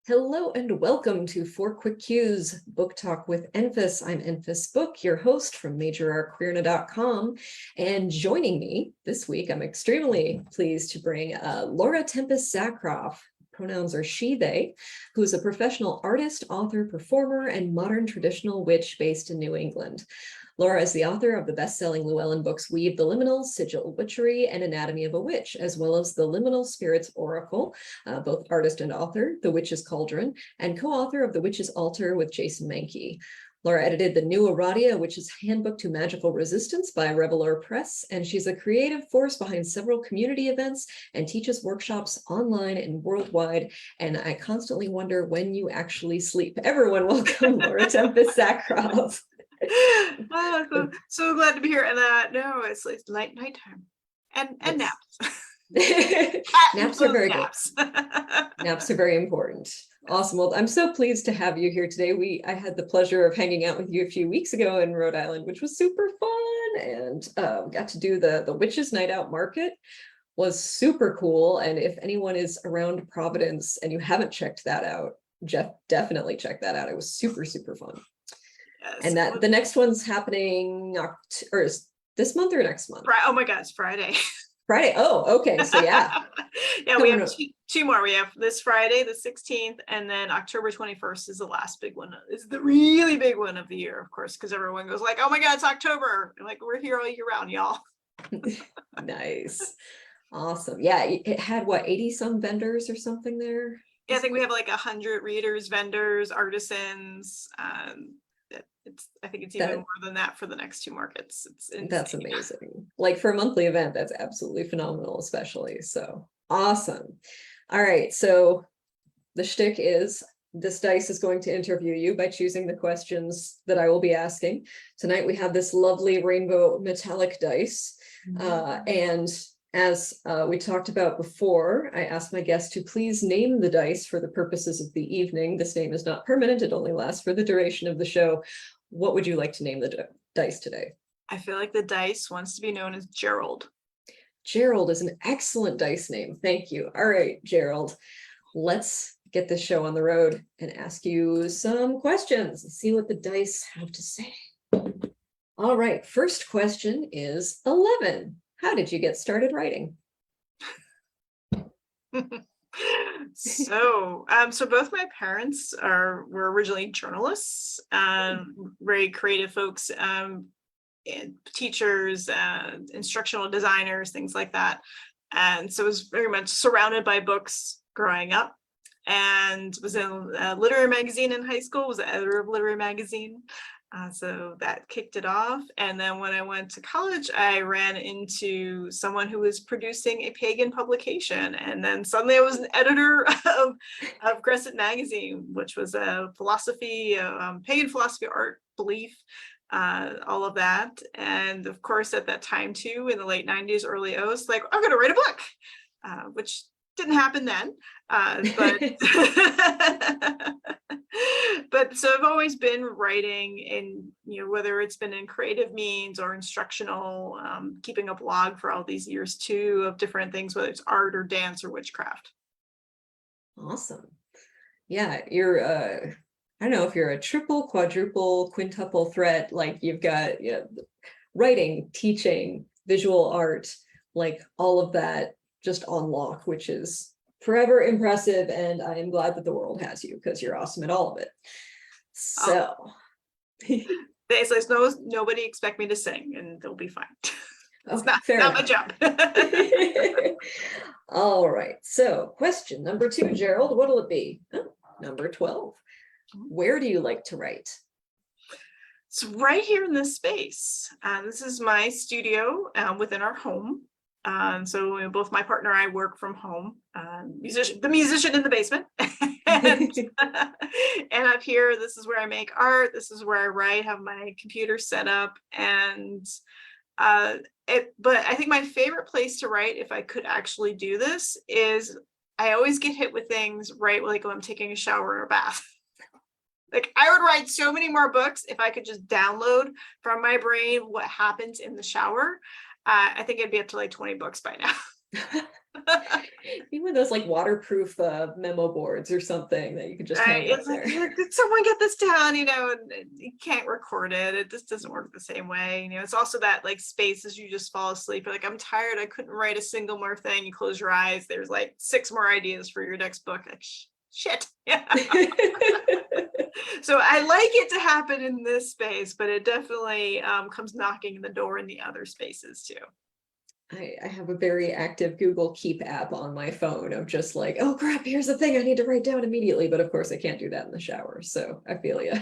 Hello and welcome to Four Quick Cues Book Talk with Enfys. I'm Enfys Book, your host from MajorArtQueerna.com. And joining me this week, I'm extremely pleased to bring Laura Tempest Zakroff, pronouns are she, they, who is a professional artist, author, performer, and modern traditional witch based in New England. Laura is the author of the best-selling Llewellyn books Weave the Liminal, Sigil Witchery, and Anatomy of a Witch, as well as the Liminal Spirits Oracle, both artist and author, The Witch's Cauldron, and co-author of The Witch's Altar with Jason Mankey. Laura edited the New Eradia, Witch's Handbook to Magical Resistance by Revelor Press, and she's a creative force behind several community events and teaches workshops online and worldwide. And I constantly wonder when you actually sleep. Everyone, welcome Laura Tempest Zakroff. So glad to be here. And no, it's nighttime and naps. Naps are very good. Naps are very important. Awesome. Well, I'm so pleased to have you here today. I had the pleasure of hanging out with you a few weeks ago in Rhode Island, which was super fun, and got to do the Witches Night Out Market. Was super cool. And if anyone is around Providence and you haven't checked that out, definitely check that out. It was super fun. Yes. And that the next one's happening or is this month or next month? Oh my God, it's Friday. Friday. Oh, okay. So yeah. Yeah, we have two more. We have this Friday, the 16th, and then October 21st is the last big one. It's the really big one of the year, of course, because everyone goes like, oh my God, it's October. Like, we're here all year round, y'all. Nice. Awesome. Yeah, it had what, 80 some vendors or something there? Yeah, I think we have like 100 readers, vendors, artisans. I think it's even more than that for the next two markets. It's insane. That's amazing. Like for a monthly event, that's absolutely phenomenal, especially. So awesome. All right. So the shtick is this dice is going to interview you by choosing the questions that I will be asking. Tonight we have this lovely rainbow metallic dice. And as we talked about before, I asked my guests to please name the dice for the purposes of the evening. This name is not permanent. It only lasts for the duration of the show. What would you like to name the dice today? I feel like the dice wants to be known as Gerald. Gerald is an excellent dice name. Thank you. All right, Gerald, let's get this show on the road and ask you some questions and see what the dice have to say. All right, first question is 11. How did you get started writing? So both my parents were originally journalists, very creative folks, and teachers, instructional designers, things like that. And so I was very much surrounded by books growing up, and was in a literary magazine in high school, was the editor of literary magazine. So that kicked it off. And then when I went to college, I ran into someone who was producing a pagan publication. And then suddenly I was an editor of Crescent Magazine, which was a philosophy, pagan philosophy, art, belief, all of that. And of course, at that time too, in the late 90s, early O's, like, I'm going to write a book, which didn't happen then. But so I've always been writing in, whether it's been in creative means or instructional, keeping a blog for all these years too, of different things, whether it's art or dance or witchcraft. Awesome. Yeah, you're I don't know if you're a triple, quadruple, quintuple threat, like you've got writing, teaching, visual art, like all of that just on lock, which is forever impressive, and I am glad that the world has you because you're awesome at all of it. So nobody expect me to sing, and they'll be fine. It's fair not my job. All right. So question number 2, Gerald, what'll it be? Number 12. Where do you like to write? It's right here in this space. This is my studio within our home. So both my partner and I work from home, the musician in the basement. and up here, this is where I make art. This is where I write, have my computer set up. And but I think my favorite place to write, if I could actually do this, is I always get hit with things right like when I'm taking a shower or a bath. Like, I would write so many more books if I could just download from my brain what happens in the shower. I think it'd be up to like 20 books by now. Even those like waterproof memo boards or something that you could just Right. hang up It's like, there. did someone get this down? And you can't record it. It just doesn't work the same way. It's also that like space as you just fall asleep. You're like, I'm tired. I couldn't write a single more thing. You close your eyes. There's like 6 more ideas for your next book. Like, shit. Yeah. So I like it to happen in this space, but it definitely comes knocking the door in the other spaces too. I have a very active Google Keep app on my phone of just like, oh crap, here's the thing I need to write down immediately. But of course, I can't do that in the shower. So I feel you.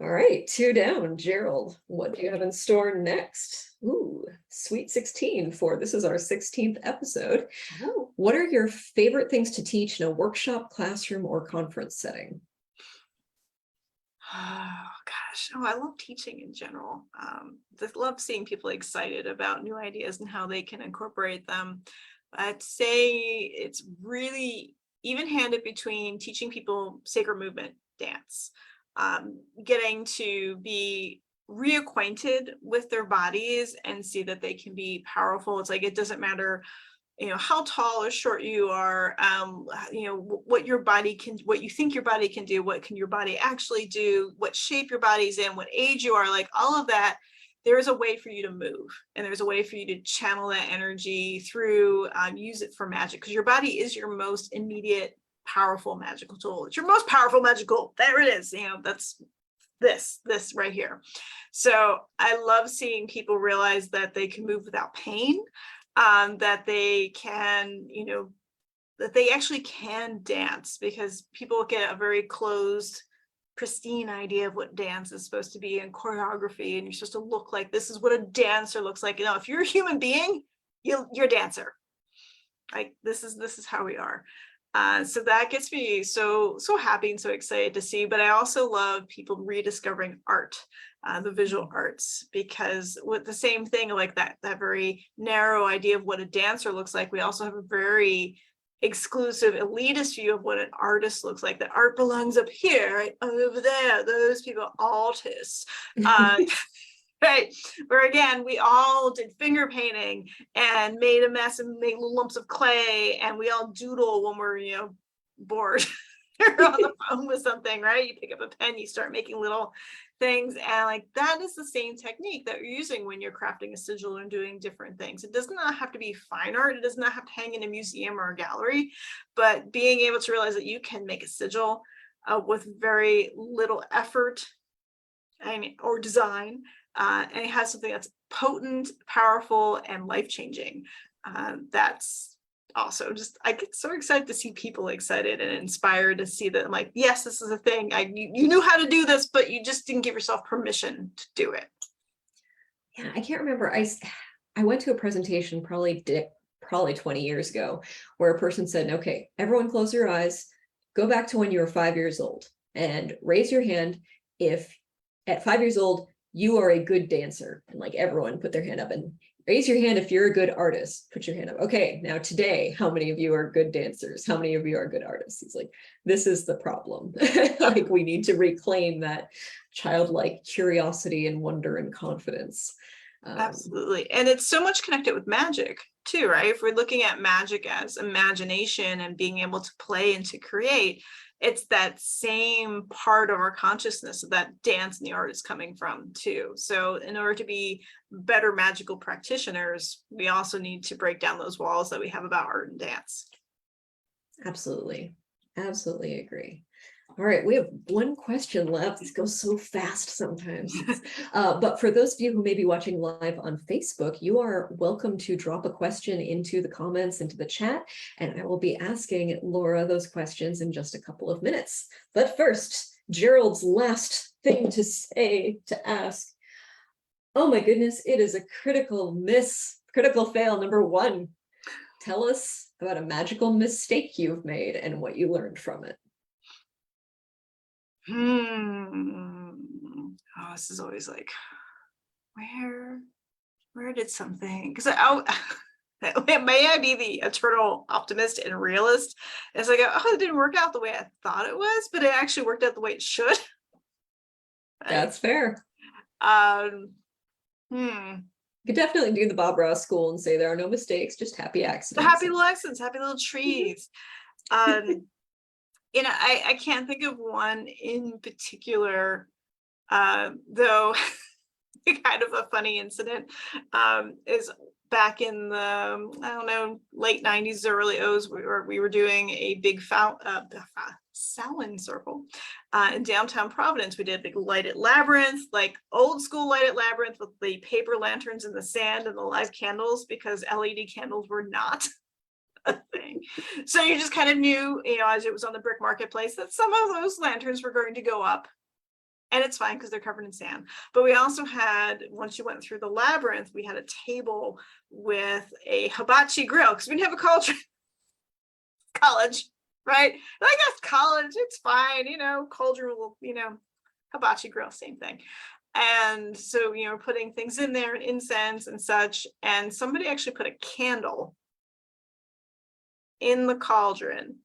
All right, 2 down. Gerald, what do you have in store next? Ooh, Sweet 16 for this is our 16th episode. Oh. What are your favorite things to teach in a workshop, classroom, or conference setting? Oh gosh. Oh, I love teaching in general. Just love seeing people excited about new ideas and how they can incorporate them. I'd say it's really even-handed between teaching people sacred movement dance, getting to be reacquainted with their bodies and see that they can be powerful. It's like it doesn't matter how tall or short you are, what your body can, what you think your body can do, what can your body actually do, what shape your body's in, what age you are, like all of that. There is a way for you to move, and there's a way for you to channel that energy through, use it for magic, because your body is your most immediate powerful magical tool. It's your most powerful magical. There it is. That's this right here. So I love seeing people realize that they can move without pain, that they can, that they actually can dance, because people get a very closed, pristine idea of what dance is supposed to be and choreography, and you're supposed to look like this is what a dancer looks like. If you're a human being, you're a dancer. Like this is how we are. So that gets me so happy and so excited to see. But I also love people rediscovering art, the visual arts, because with the same thing, like that very narrow idea of what a dancer looks like, we also have a very exclusive elitist view of what an artist looks like. That art belongs up here, right over there. Those people, artists. Right, where again, we all did finger painting and made a mess and made little lumps of clay, and we all doodle when we're bored or on the phone with something, right? You pick up a pen, you start making little things, and like that is the same technique that you're using when you're crafting a sigil and doing different things. It does not have to be fine art, it does not have to hang in a museum or a gallery, but being able to realize that you can make a sigil with very little effort or design, and it has something that's potent, powerful, and life-changing. That's also just, I get so excited to see people excited and inspired to see that. I'm like, yes, this is a thing. You knew how to do this, but you just didn't give yourself permission to do it. Yeah, I can't remember. I went to a presentation probably 20 years ago where a person said, okay, everyone close your eyes, go back to when you were 5 years old and raise your hand if at 5 years old you are a good dancer. And like everyone put their hand up, and raise your hand if you're a good artist. Put your hand up. Okay, now today, how many of you are good dancers? How many of you are good artists? He's like, this is the problem. Like we need to reclaim that childlike curiosity and wonder and confidence. Absolutely. And it's so much connected with magic too, right? If we're looking at magic as imagination and being able to play and to create, it's that same part of our consciousness of that dance and the art is coming from too. So in order to be better magical practitioners, we also need to break down those walls that we have about art and dance. Absolutely. Absolutely agree. All right, we have one question left. This goes so fast sometimes. But for those of you who may be watching live on Facebook, you are welcome to drop a question into the comments, into the chat, and I will be asking Laura those questions in just a couple of minutes. But first, Gerald's last thing to say, to ask. Oh my goodness, it is a critical fail number 1. Tell us about a magical mistake you've made and what you learned from it. Oh, this is always like, where did something, because may I be the eternal optimist and realist? It's like, oh, it didn't work out the way I thought it was, but it actually worked out the way it should. That's fair. I You could definitely do the Bob Ross school and say there are no mistakes, just happy The accidents. happy lessons, happy little trees. I can't think of one in particular, though. Kind of a funny incident is back in the I don't know, late 90s, early O's. We were doing a big Samhain circle in downtown Providence. We did a big lighted labyrinth, like old school lighted labyrinth with the paper lanterns in the sand and the live candles, because LED candles were not a thing. So you just kind of knew, as it was on the brick marketplace, that some of those lanterns were going to go up. And it's fine because they're covered in sand. But we also had, once you went through the labyrinth, we had a table with a hibachi grill, because we didn't have a college, right? I guess college, it's fine, cauldron will, hibachi grill, same thing. And so, putting things in there and incense and such. And somebody actually put a candle in the cauldron.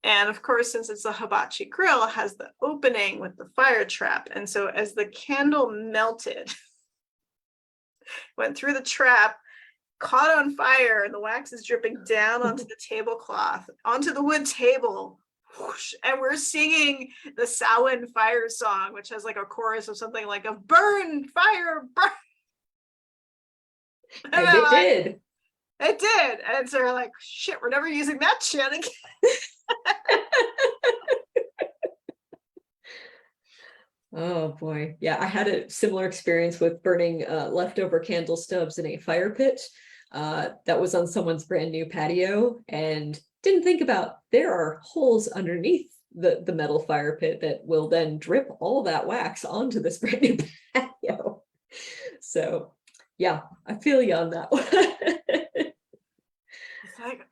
And of course, since it's a hibachi grill, it has the opening with the fire trap. And so as the candle melted, went through the trap, caught on fire, and the wax is dripping down onto the tablecloth, onto the wood table. Whoosh, and we're singing the Samhain fire song, which has like a chorus of something like a burn, fire, burn. And it did. It did. And so we're like, shit, we're never using that shit again. Oh boy. Yeah, I had a similar experience with burning leftover candle stubs in a fire pit that was on someone's brand new patio, and didn't think about there are holes underneath the metal fire pit that will then drip all that wax onto this brand new patio. So yeah, I feel you on that one. It's like,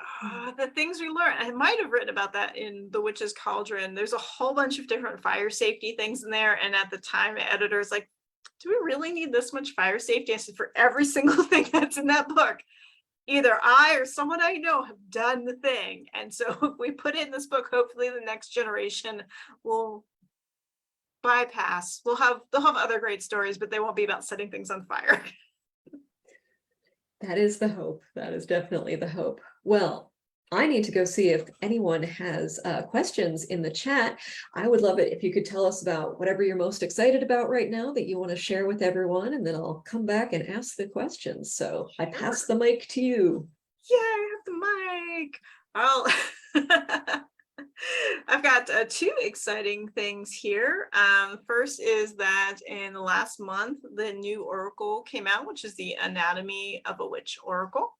the things we learn. I might have written about that in The Witch's Cauldron. There's a whole bunch of different fire safety things in there. And at the time, the editor's like, do we really need this much fire safety? I said, for every single thing that's in that book, either I or someone I know have done the thing. And so if we put it in this book, hopefully the next generation will bypass. They'll have other great stories, but they won't be about setting things on fire. That is the hope. That is definitely the hope. Well, I need to go see if anyone has questions in the chat. I would love it if you could tell us about whatever you're most excited about right now that you want to share with everyone, and then I'll come back and ask the questions. So I pass the mic to you. Yeah, I have the mic. I've got two exciting things here. First is that in the last month, the new Oracle came out, which is the Anatomy of a Witch Oracle.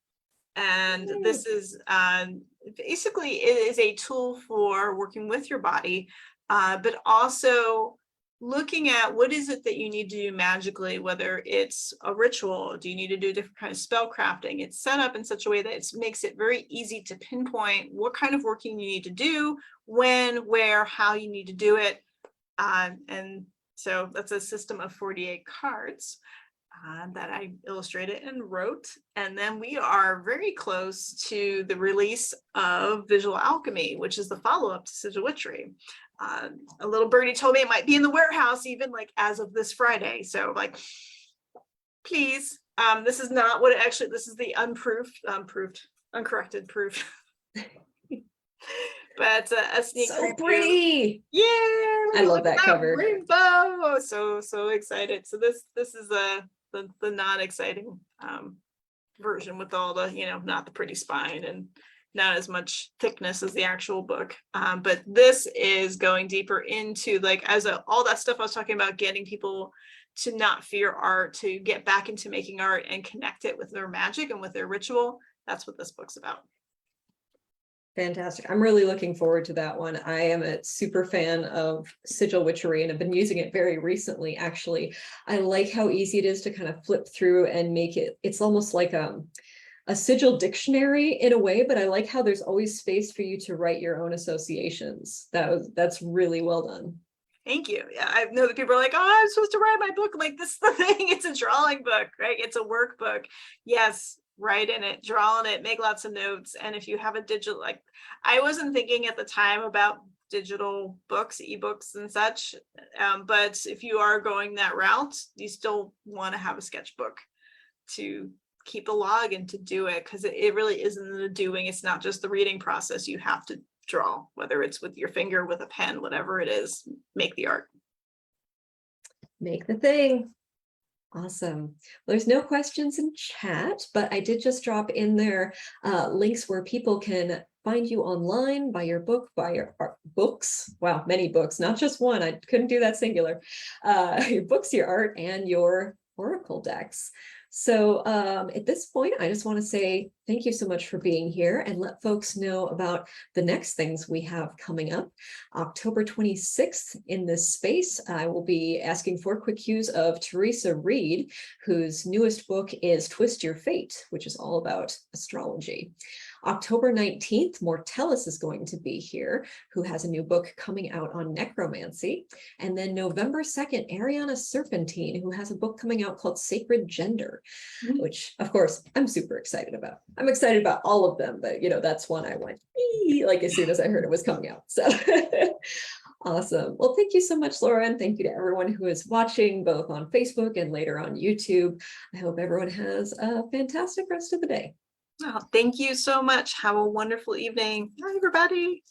And this is basically, it is a tool for working with your body, but also looking at what is it that you need to do magically, whether it's a ritual, do you need to do different kind of spell crafting? It's set up in such a way that it makes it very easy to pinpoint what kind of working you need to do, when, where, how you need to do it. And so that's a system of 48 cards that I illustrated and wrote. And then we are very close to the release of Visual Alchemy, which is the follow-up to Sigil Witchery. A little birdie told me it might be in the warehouse even like as of this Friday. So like, please, this is not what it actually, this is the uncorrected proof. But a sneak so pretty. Yeah, I love that cover. Rainbow. So excited. So this is the not exciting version with all the, not the pretty spine and not as much thickness as the actual book. But this is going deeper into like all that stuff I was talking about, getting people to not fear art, to get back into making art and connect it with their magic and with their ritual. That's what this book's about. Fantastic. I'm really looking forward to that one. I am a super fan of Sigil Witchery and I've been using it very recently, actually. I like how easy it is to kind of flip through and make it, it's almost like a sigil dictionary in a way, but I like how there's always space for you to write your own associations. That's really well done. Thank you. Yeah, I know that people are like, oh, I'm supposed to write my book. Like, this is the thing. It's a drawing book, right? It's a workbook. Yes, write in it, draw in it, make lots of notes. And if you have a digital, like, I wasn't thinking at the time about digital books, ebooks and such. But if you are going that route, you still want to have a sketchbook to keep a log and to do it, because it really isn't the doing. It's not just the reading process. You have to draw, whether it's with your finger, with a pen, whatever it is, make the art. Make the thing. Awesome. Well, there's no questions in chat, but I did just drop in there links where people can find you online, buy your book, buy your books. Wow, many books, not just one. I couldn't do that singular. Your books, your art, and your oracle decks. So at this point, I just want to say thank you so much for being here and let folks know about the next things we have coming up. October 26th in this space, I will be asking 4 quick cues of Teresa Reed, whose newest book is Twist Your Fate, which is all about astrology. October 19th, Mortellus is going to be here, who has a new book coming out on necromancy. And then November 2nd, Ariana Serpentine, who has a book coming out called Sacred Gender, which of course I'm super excited about. I'm excited about all of them, but that's one I went like as soon as I heard it was coming out. So awesome. Well, thank you so much, Laura, and thank you to everyone who is watching both on Facebook and later on YouTube. I hope everyone has a fantastic rest of the day. Oh, thank you so much. Have a wonderful evening. Bye, everybody.